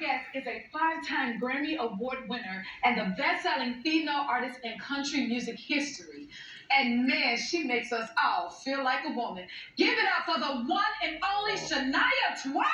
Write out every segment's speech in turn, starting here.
guest is a five-time Grammy Award winner and the best-selling female artist in country music history. And man, she makes us all feel like a woman. Give it up for the one and only Shania Twain.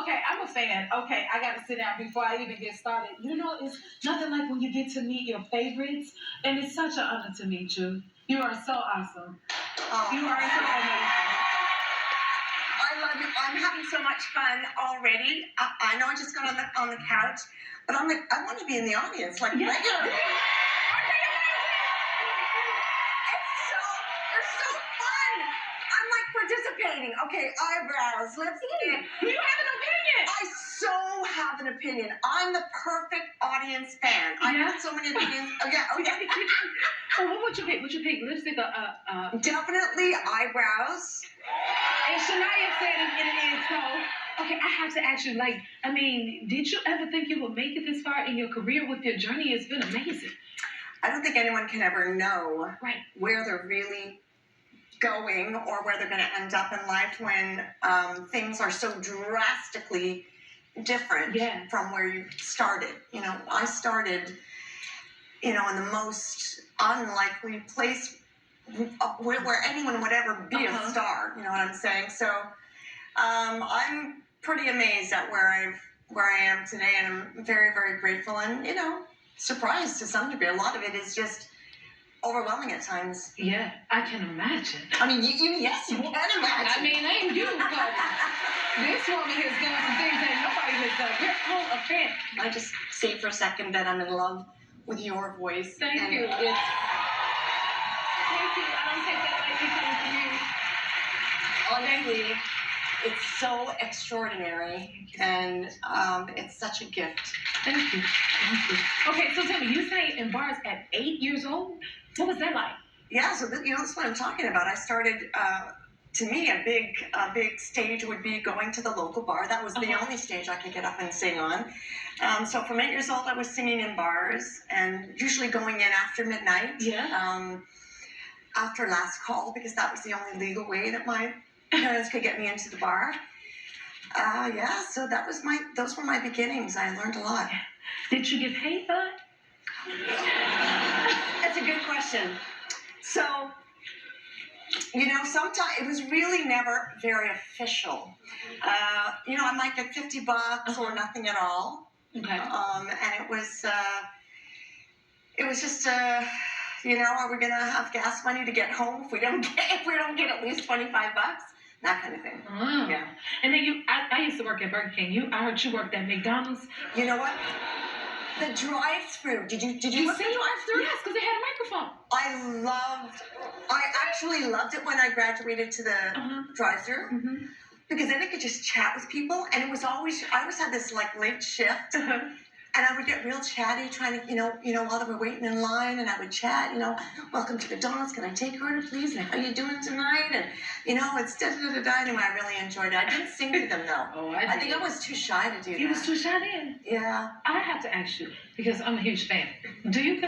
Okay, I'm a fan. Okay, I got to sit down before I even get started. You know, it's nothing like when you get to meet your favorites, and it's such an honor to meet you. You are so awesome. You are so amazing. I love you. I'm having so much fun already. I know I just got on the couch, but I'm like, I want to be in the audience, like regularly. They're so fun. I'm like participating. Okay, eyebrows, lipstick. You have an opinion. I so have an opinion. I'm the perfect audience fan. I have so many opinions. Oh yeah. Okay. So what would you pick? Would you pick lipstick or Definitely eyebrows. And Shania said it is so. Okay, I have to ask you, like, I mean, did you ever think you would make it this far in your career with your journey? It's been amazing. I don't think anyone can ever know where they're really going or where they're going to end up in life when things are so drastically different from where you started. You know, I started, in the most unlikely place where anyone would ever be a star. You know what I'm saying? So I'm pretty amazed at where I am today, and I'm very, very grateful and, surprised to some degree. A lot of it is just overwhelming at times. Yeah, I can imagine. I mean, yes, you can imagine. I mean, ain't you, but this woman has done some things that nobody has done. You're all a fan. I just say for a second that I'm in love with your voice. Thank you. Thank you. I don't take that lightly. Thank you. Honestly, it's so extraordinary, and it's such a gift. Thank you. Thank you. Okay, so tell me, you sang in bars at 8 years old? What was that like? Yeah, so that's what I'm talking about. I started, to me, a big stage would be going to the local bar. That was the only stage I could get up and sing on. So from 8 years old, I was singing in bars, and usually going in after midnight. Yeah. After last call, because that was the only legal way that my parents could get me into the bar. So those were my beginnings. I learned a lot. Did you get paid for it? That's a good question. So, sometimes it was really never very official. I might get $50 or nothing at all. Okay. And it was just are we gonna have gas money to get home if we don't get at least $25? That kind of thing. Oh. Yeah. And then I used to work at Burger King. I heard you worked at McDonald's. You know what? The drive-through. Did you work the drive-through? Yes, because they had a microphone. I actually loved it when I graduated to the drive-through because then I could just chat with people, and I always had this like late shift. And I would get real chatty, trying to, while they were waiting in line, and I would chat, welcome to McDonald's, can I take your order, please? And how you doing tonight? And, it's da-da-da-da-da. Anyway, I really enjoyed it. I didn't sing to them, though. Oh, I think I was too shy to do that. You was too shy then? Yeah. I have to ask you, because I'm a huge fan. Did you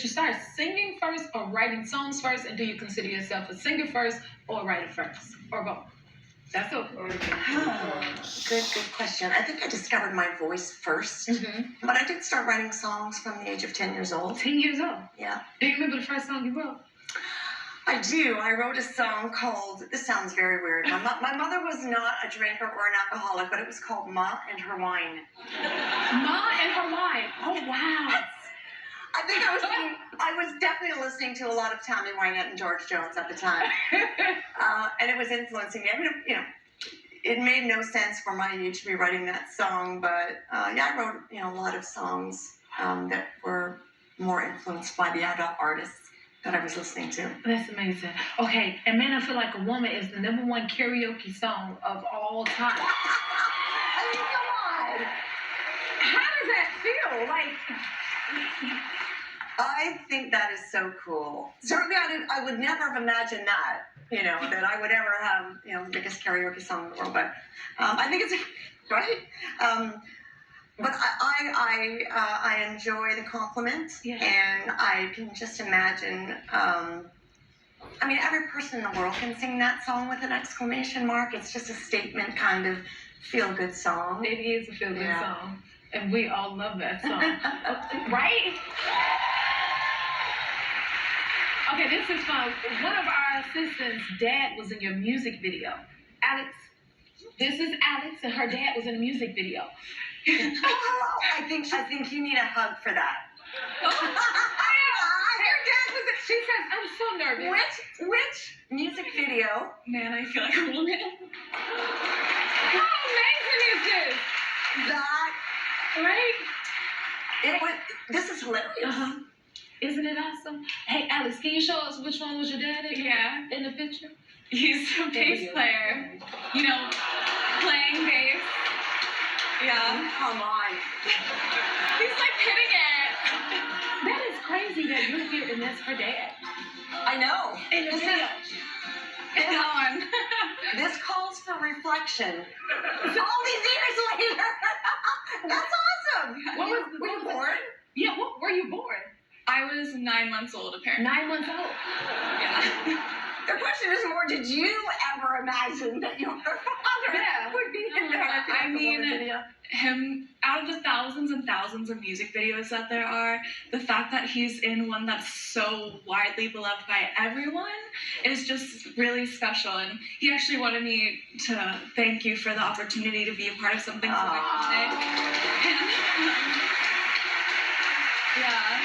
start singing first or writing songs first? And do you consider yourself a singer first or a writer first? Or both? That's so cool. Good question. I think I discovered my voice first, but I did start writing songs from the age of 10 years old. 10 years old? Yeah. Do you remember the first song you wrote? I do. I wrote a song called, this sounds very weird. My mother was not a drinker or an alcoholic, but it was called Ma and Her Wine. Ma and Her Wine. Oh, wow. I think I was definitely listening to a lot of Tammy Wynette and George Jones at the time. And it was influencing me. I mean, it made no sense for my age to be writing that song, but I wrote, a lot of songs that were more influenced by the adult artists that I was listening to. That's amazing. Okay, and Man, I Feel Like a Woman is the #1 karaoke song of all time. I mean, come on. How does that feel? Like, I think that is so cool. Certainly, I would never have imagined that, that I would ever have, the biggest karaoke song in the world. But I think it's right. But I enjoy the compliment, and I can just imagine. I mean, every person in the world can sing that song with an exclamation mark. It's just a statement kind of feel-good song. It is a feel-good song, and we all love that song, right? Okay, this is fun. One of our assistants' dad was in your music video. Alex, this is Alex, and her dad was in a music video. I think you need a hug for that. Your dad was in, she says, I'm so nervous. Which music video? Man, I feel like a woman. How amazing is this? That, right? This is hilarious. Isn't it awesome? Hey, Alex, can you show us which one was your dad in? Yeah. In the picture? He's a bass player. Playing bass. Yeah. Come on. He's like hitting it. That is crazy that you're here and that's her dad. I know. In the video. This calls for reflection. All these years later. That's awesome. Were you born? Yeah, what were you born? I was 9 months old, apparently. 9 months old. Yeah. The question is more, did you ever imagine that your father would be in there? I mean, him, out of the thousands and thousands of music videos that there are, the fact that he's in one that's so widely beloved by everyone is just really special. And he actually wanted me to thank you for the opportunity to be a part of something so iconic. Yeah.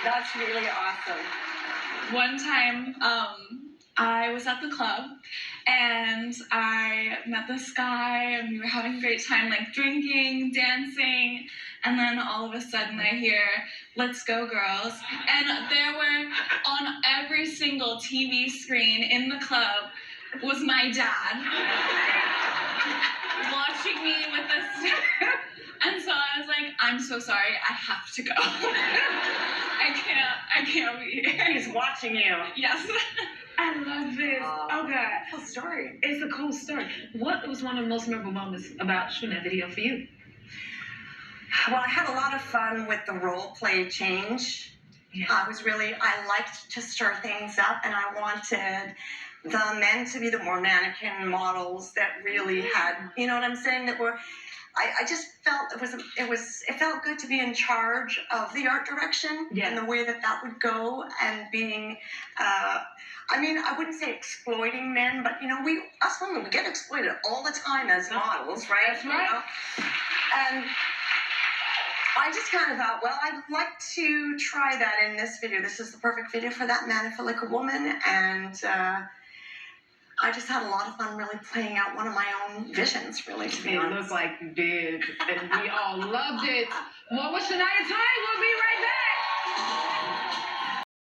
That's really awesome. One time, I was at the club and I met this guy and we were having a great time, like drinking, dancing, and then all of a sudden I hear, "Let's go, girls." And there were, on every single TV screen in the club, was my dad watching me with this. And so I was like, I'm so sorry, I have to go. I can't be here. He's watching you. Yes. I love this. Oh, God. Cool story. It's a cool story. What was one of the most memorable moments about shooting that video for you? Well, I had a lot of fun with the role play change. Yeah. I liked to stir things up, and I wanted the men to be the more mannequin models that really had, you know what I'm saying, that were... I just felt it felt good to be in charge of the art direction and the way that would go, and being, I wouldn't say exploiting men, but us women, we get exploited all the time as models, right? That's right. And I just kind of thought, well, I'd like to try that in this video. This is the perfect video for that man. I feel like a woman, and I just had a lot of fun really playing out one of my own visions, really, to be honest. It looked like you did, and we all loved it. More with Shania Twain. We'll be right back.